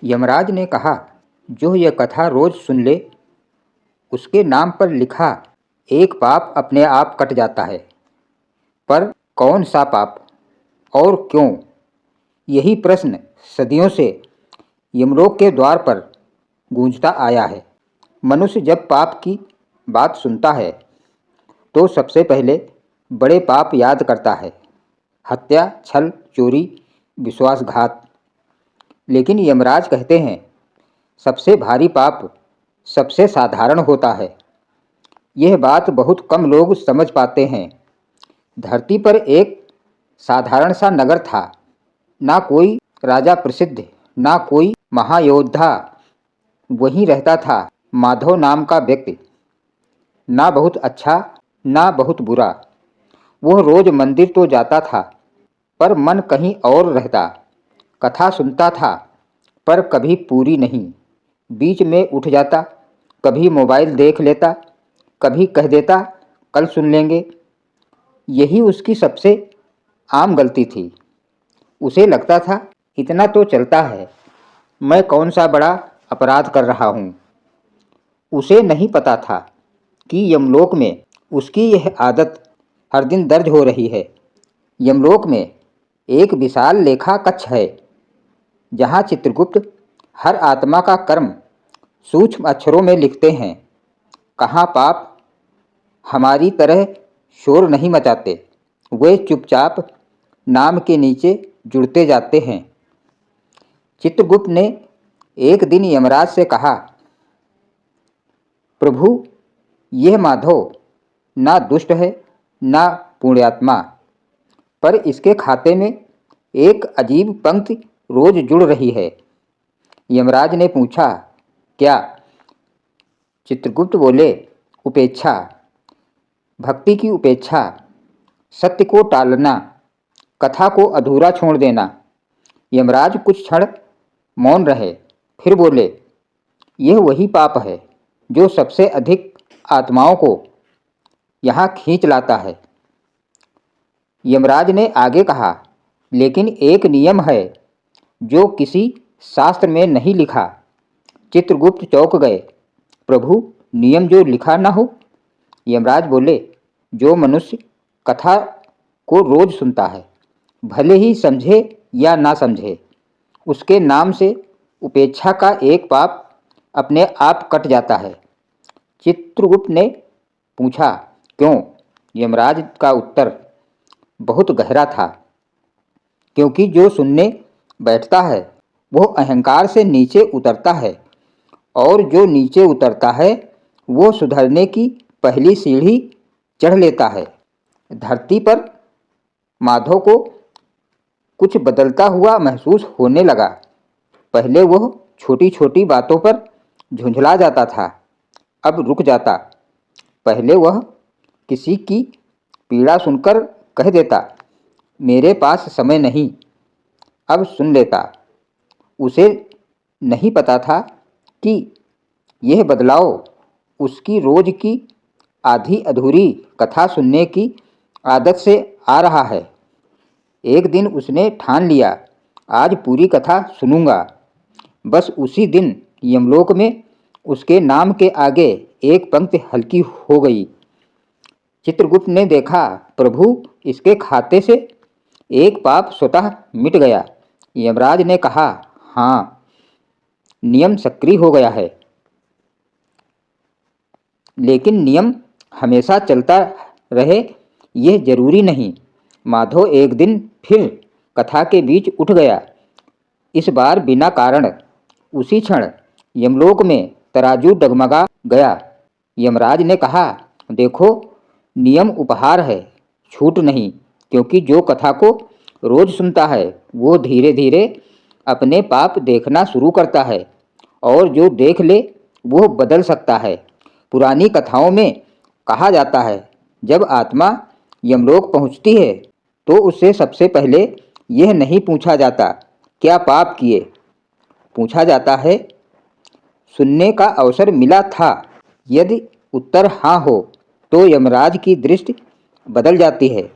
यमराज ने कहा, जो यह कथा रोज सुन ले उसके नाम पर लिखा एक पाप अपने आप कट जाता है। पर कौन सा पाप और क्यों? यही प्रश्न सदियों से यमलोक के द्वार पर गूंजता आया है। मनुष्य जब पाप की बात सुनता है तो सबसे पहले बड़े पाप याद करता है, हत्या, छल, चोरी, विश्वासघात। लेकिन यमराज कहते हैं सबसे भारी पाप सबसे साधारण होता है। यह बात बहुत कम लोग समझ पाते हैं। धरती पर एक साधारण सा नगर था, ना कोई राजा प्रसिद्ध, ना कोई महायोद्धा। वहीं रहता था माधव नाम का व्यक्ति, ना बहुत अच्छा ना बहुत बुरा। वह रोज मंदिर तो जाता था पर मन कहीं और रहता। कथा सुनता था पर कभी पूरी नहीं, बीच में उठ जाता, कभी मोबाइल देख लेता, कभी कह देता कल सुन लेंगे। यही उसकी सबसे आम गलती थी। उसे लगता था इतना तो चलता है, मैं कौन सा बड़ा अपराध कर रहा हूँ। उसे नहीं पता था कि यमलोक में उसकी यह आदत हर दिन दर्ज हो रही है। यमलोक में एक विशाल लेखा कक्ष है जहाँ चित्रगुप्त हर आत्मा का कर्म सूक्ष्म अक्षरों में लिखते हैं। कहाँ पाप हमारी तरह शोर नहीं मचाते, वे चुपचाप नाम के नीचे जुड़ते जाते हैं। चित्रगुप्त ने एक दिन यमराज से कहा, प्रभु, यह माधव ना दुष्ट है ना पुण्यात्मा, पर इसके खाते में एक अजीब पंक्ति रोज जुड़ रही है। यमराज ने पूछा, क्या? चित्रगुप्त बोले, उपेक्षा, भक्ति की उपेक्षा, सत्य को टालना, कथा को अधूरा छोड़ देना। यमराज कुछ क्षण मौन रहे, फिर बोले, यह वही पाप है जो सबसे अधिक आत्माओं को यहाँ खींच लाता है। यमराज ने आगे कहा, लेकिन एक नियम है जो किसी शास्त्र में नहीं लिखा। चित्रगुप्त चौंक गए, प्रभु, नियम जो लिखा ना हो? यमराज बोले, जो मनुष्य कथा को रोज सुनता है, भले ही समझे या ना समझे, उसके नाम से उपेक्षा का एक पाप अपने आप कट जाता है। चित्रगुप्त ने पूछा, क्यों? यमराज का उत्तर बहुत गहरा था, क्योंकि जो सुनने बैठता है वो अहंकार से नीचे उतरता है, और जो नीचे उतरता है वो सुधरने की पहली सीढ़ी चढ़ लेता है। धरती पर माधव को कुछ बदलता हुआ महसूस होने लगा। पहले वह छोटी छोटी बातों पर झुंझला जाता था, अब रुक जाता। पहले वह किसी की पीड़ा सुनकर कह देता, मेरे पास समय नहीं, अब सुन लेता। उसे नहीं पता था कि यह बदलाव उसकी रोज की आधी अधूरी कथा सुनने की आदत से आ रहा है। एक दिन उसने ठान लिया, आज पूरी कथा सुनूंगा। बस उसी दिन यमलोक में उसके नाम के आगे एक पंक्ति हल्की हो गई। चित्रगुप्त ने देखा, प्रभु, इसके खाते से एक पाप स्वतः मिट गया। यमराज ने कहा, हाँ, नियम सक्रिय हो गया है। लेकिन नियम हमेशा चलता रहे यह जरूरी नहीं। माधव एक दिन फिर कथा के बीच उठ गया, इस बार बिना कारण। उसी क्षण यमलोक में तराजू डगमगा गया। यमराज ने कहा, देखो, नियम उपहार है, छूट नहीं, क्योंकि जो कथा को रोज सुनता है वो धीरे धीरे अपने पाप देखना शुरू करता है, और जो देख ले वो बदल सकता है। पुरानी कथाओं में कहा जाता है, जब आत्मा यमलोक पहुंचती है तो उससे सबसे पहले यह नहीं पूछा जाता क्या पाप किए, पूछा जाता है सुनने का अवसर मिला था। यदि उत्तर हाँ हो तो यमराज की दृष्टि बदल जाती है।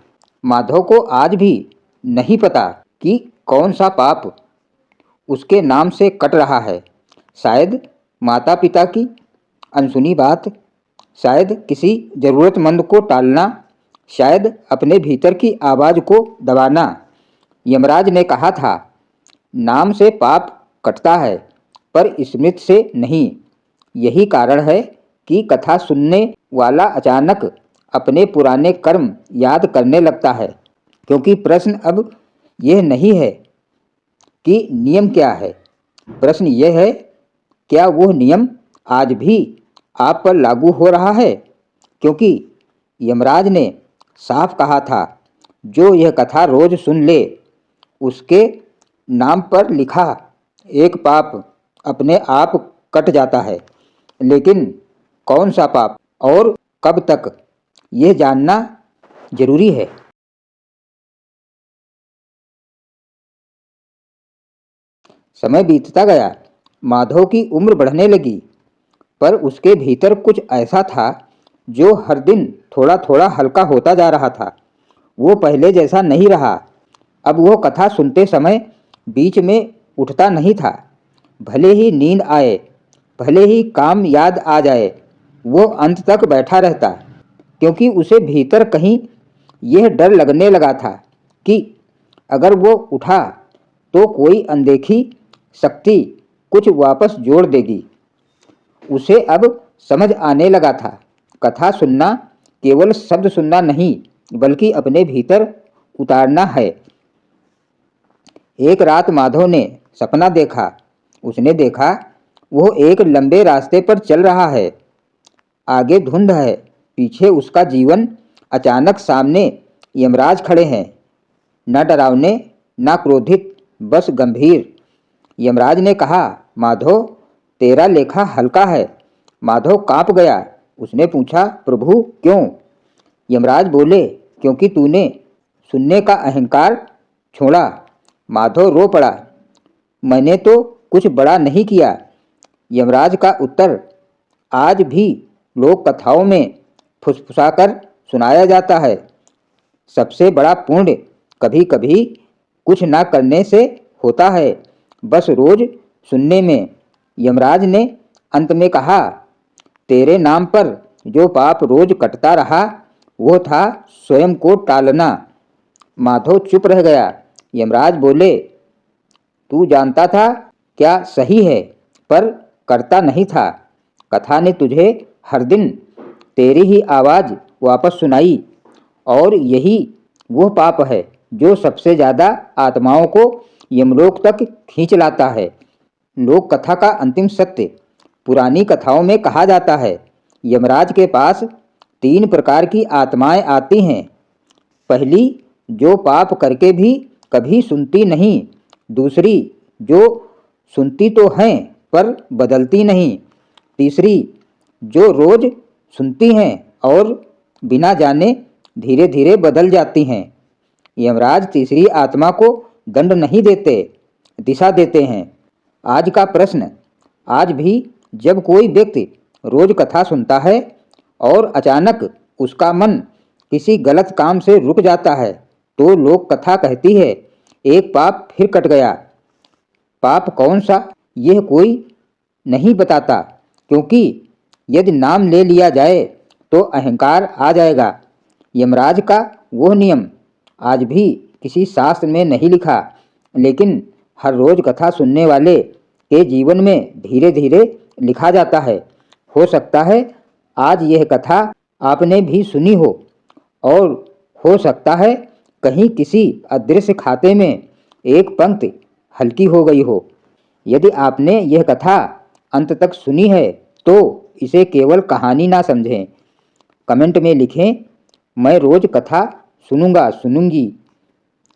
माधव को आज भी नहीं पता कि कौन सा पाप उसके नाम से कट रहा है। शायद माता पिता की अनसुनी बात, शायद किसी ज़रूरतमंद को टालना, शायद अपने भीतर की आवाज़ को दबाना। यमराज ने कहा था, नाम से पाप कटता है पर स्मृति से नहीं। यही कारण है कि कथा सुनने वाला अचानक अपने पुराने कर्म याद करने लगता है। क्योंकि प्रश्न अब यह नहीं है कि नियम क्या है, प्रश्न यह है, क्या वह नियम आज भी आप पर लागू हो रहा है? क्योंकि यमराज ने साफ कहा था, जो यह कथा रोज सुन ले, उसके नाम पर लिखा एक पाप अपने आप कट जाता है। लेकिन कौन सा पाप और कब तक, यह जानना जरूरी है। समय बीतता गया, माधव की उम्र बढ़ने लगी, पर उसके भीतर कुछ ऐसा था जो हर दिन थोड़ा थोड़ा हल्का होता जा रहा था। वो पहले जैसा नहीं रहा। अब वो कथा सुनते समय बीच में उठता नहीं था। भले ही नींद आए, भले ही काम याद आ जाए, वो अंत तक बैठा रहता, क्योंकि उसे भीतर कहीं यह डर लगने लगा था कि अगर वो उठा तो कोई अनदेखी शक्ति कुछ वापस जोड़ देगी। उसे अब समझ आने लगा था, कथा सुनना केवल शब्द सुनना नहीं, बल्कि अपने भीतर उतारना है। एक रात माधव ने सपना देखा। उसने देखा वो एक लंबे रास्ते पर चल रहा है। आगे धुंध है, पीछे उसका जीवन। अचानक सामने यमराज खड़े हैं, न डरावने न क्रोधित, बस गंभीर। यमराज ने कहा, माधव तेरा लेखा हल्का है। माधव कांप गया। उसने पूछा, प्रभु क्यों? यमराज बोले, क्योंकि तूने सुनने का अहंकार छोड़ा। माधव रो पड़ा, मैंने तो कुछ बड़ा नहीं किया। यमराज का उत्तर आज भी लोक कथाओं में फुसफुसाकर सुनाया जाता है। सबसे बड़ा पुण्य कभी कभी कुछ ना करने से होता है, बस रोज सुनने में। यमराज ने अंत में कहा, तेरे नाम पर जो पाप रोज कटता रहा, वो था स्वयं को टालना। माधव चुप रह गया। यमराज बोले, तू जानता था क्या सही है, पर करता नहीं था। कथा ने तुझे हर दिन तेरी ही आवाज़ वापस सुनाई, और यही वो पाप है जो सबसे ज़्यादा आत्माओं को यमलोक तक खींच लाता है। लोक कथा का अंतिम सत्य पुरानी कथाओं में कहा जाता है, यमराज के पास 3 प्रकार की आत्माएं आती हैं। पहली, जो पाप करके भी कभी सुनती नहीं। दूसरी, जो सुनती तो हैं पर बदलती नहीं। तीसरी, जो रोज सुनती हैं और बिना जाने धीरे धीरे बदल जाती हैं। यमराज तीसरी आत्मा को दंड नहीं देते, दिशा देते हैं। आज का प्रश्न, आज भी जब कोई व्यक्ति रोज कथा सुनता है और अचानक उसका मन किसी गलत काम से रुक जाता है, तो लोक कथा कहती है, एक पाप फिर कट गया। पाप कौन सा, यह कोई नहीं बताता, क्योंकि यदि नाम ले लिया जाए तो अहंकार आ जाएगा। यमराज का वह नियम आज भी किसी शास्त्र में नहीं लिखा, लेकिन हर रोज कथा सुनने वाले के जीवन में धीरे धीरे लिखा जाता है। हो सकता है आज यह कथा आपने भी सुनी हो, और हो सकता है कहीं किसी अदृश्य खाते में एक पंक्ति हल्की हो गई हो। यदि आपने यह कथा अंत तक सुनी है तो इसे केवल कहानी ना समझें। कमेंट में लिखें, मैं रोज कथा सुनूंगा, सुनूंगी।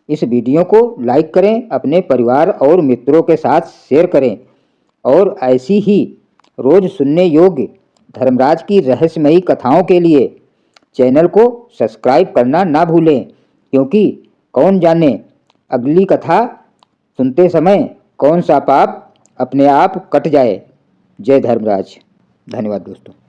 इस वीडियो को लाइक करें, अपने परिवार और मित्रों के साथ शेयर करें, और ऐसी ही रोज सुनने योग्य धर्मराज की रहस्यमयी कथाओं के लिए चैनल को सब्सक्राइब करना ना भूलें, क्योंकि कौन जाने अगली कथा सुनते समय कौन सा पाप अपने आप कट जाए। जय धर्मराज। धन्यवाद दोस्तों।